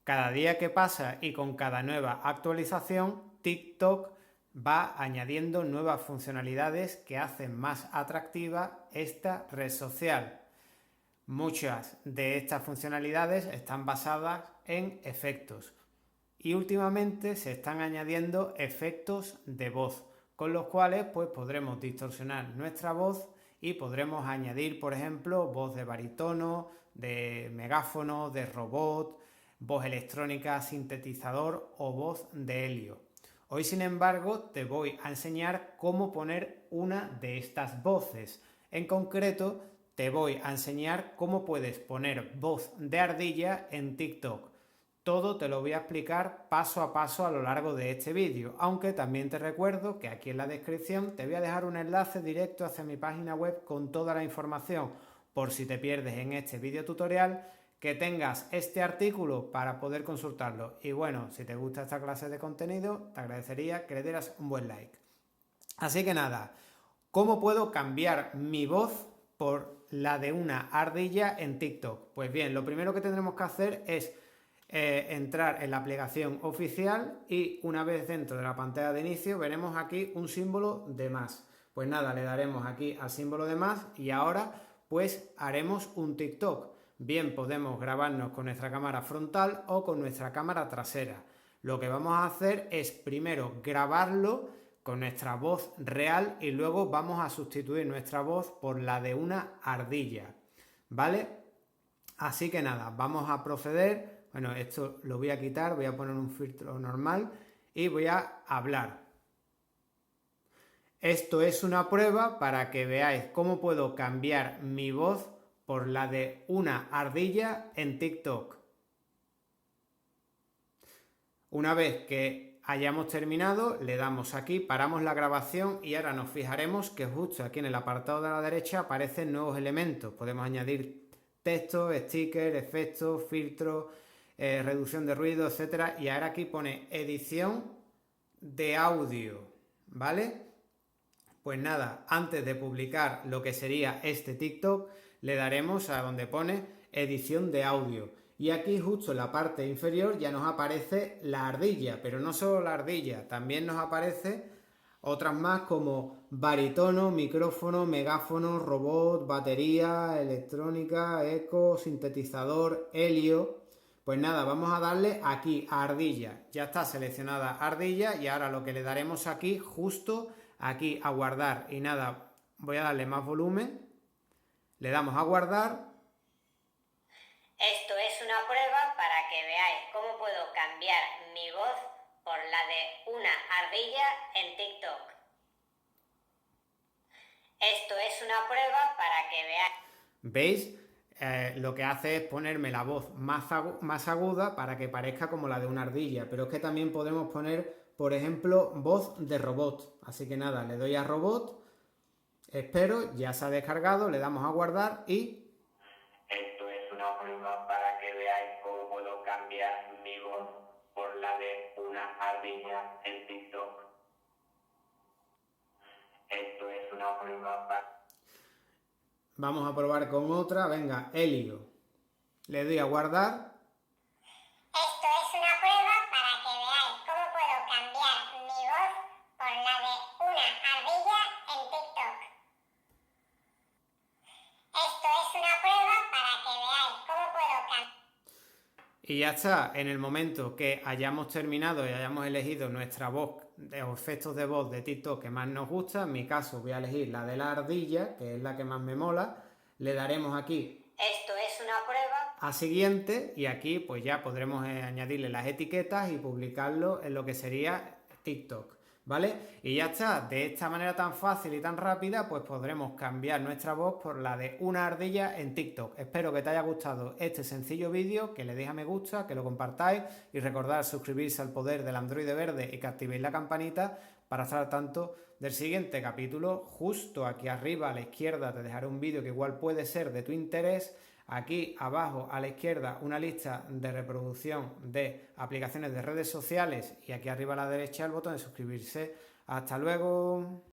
Cada día que pasa y con cada nueva actualización, TikTok va añadiendo nuevas funcionalidades que hacen más atractiva esta red social. Muchas de estas funcionalidades están basadas en efectos y últimamente se están añadiendo efectos de voz, con los cuales pues podremos distorsionar nuestra voz y podremos añadir, por ejemplo, voz de barítono, de megáfono, de robot, voz electrónica, sintetizador o voz de helio. Hoy, sin embargo, te voy a enseñar cómo poner una de estas voces. En concreto, te voy a enseñar cómo puedes poner voz de ardilla en TikTok. Todo te lo voy a explicar paso a paso a lo largo de este vídeo, aunque también te recuerdo que aquí en la descripción te voy a dejar un enlace directo hacia mi página web con toda la información, por si te pierdes en este vídeo tutorial, que tengas este artículo para poder consultarlo. Y bueno, si te gusta esta clase de contenido, te agradecería que le dieras un buen like. Así que nada, ¿cómo puedo cambiar mi voz por la de una ardilla en TikTok? Pues bien, lo primero que tendremos que hacer es entrar en la aplicación oficial y una vez dentro de la pantalla de inicio veremos aquí un símbolo de más. Pues nada, le daremos aquí al símbolo de más y ahora pues haremos un TikTok. Bien, podemos grabarnos con nuestra cámara frontal o con nuestra cámara trasera. Lo que vamos a hacer es primero grabarlo con nuestra voz real y luego vamos a sustituir nuestra voz por la de una ardilla, ¿vale? Así que nada, vamos a proceder. Bueno, esto lo voy a quitar, voy a poner un filtro normal y voy a hablar. Esto es una prueba para que veáis cómo puedo cambiar mi voz por la de una ardilla en TikTok. Una vez que hayamos terminado, le damos aquí, paramos la grabación y ahora nos fijaremos que justo aquí en el apartado de la derecha aparecen nuevos elementos. Podemos añadir texto, stickers, efectos, filtros, reducción de ruido, etcétera. Y ahora aquí pone edición de audio, ¿vale? Pues nada, antes de publicar lo que sería este TikTok, le daremos a donde pone edición de audio. Y aquí justo en la parte inferior ya nos aparece la ardilla, pero no solo la ardilla, también nos aparece otras más como barítono, micrófono, megáfono, robot, batería, electrónica, eco, sintetizador, helio. Pues nada, vamos a darle aquí a ardilla. Ya está seleccionada ardilla y ahora lo que le daremos aquí, justo aquí a guardar. Y nada, voy a darle más volumen. Le damos a guardar. Esto es una prueba para que veáis cómo puedo cambiar mi voz por la de una ardilla en TikTok. Esto es una prueba para que veáis. ¿Veis? Lo que hace es ponerme la voz más aguda para que parezca como la de una ardilla, pero es que también podemos poner, por ejemplo, voz de robot. Así que nada, le doy a robot, espero, ya se ha descargado, le damos a guardar y... Esto es una prueba para que veáis cómo puedo cambiar mi voz por la de una ardilla en TikTok. Esto es una prueba para... Vamos a probar con otra, venga, helio. Le doy a guardar. Esto es una prueba para que veáis cómo puedo cambiar mi voz por la de una ardilla en TikTok. Esto es una prueba para que veáis cómo puedo cambiar. Y ya está, en el momento que hayamos terminado y hayamos elegido nuestra voz, o efectos de voz de TikTok que más nos gusta, en mi caso voy a elegir la de la ardilla, que es la que más me mola, le daremos aquí Esto es una prueba. a siguiente y aquí pues ya podremos añadirle las etiquetas y publicarlo en lo que sería TikTok, ¿vale? Y ya está, de esta manera tan fácil y tan rápida pues podremos cambiar nuestra voz por la de una ardilla en TikTok. Espero que te haya gustado este sencillo vídeo, que le deis a me gusta, que lo compartáis y recordad suscribirse al poder del Android verde y que activéis la campanita para estar al tanto del siguiente capítulo. Justo aquí arriba a la izquierda te dejaré un vídeo que igual puede ser de tu interés. Aquí abajo a la izquierda una lista de reproducción de aplicaciones de redes sociales y aquí arriba a la derecha el botón de suscribirse. Hasta luego.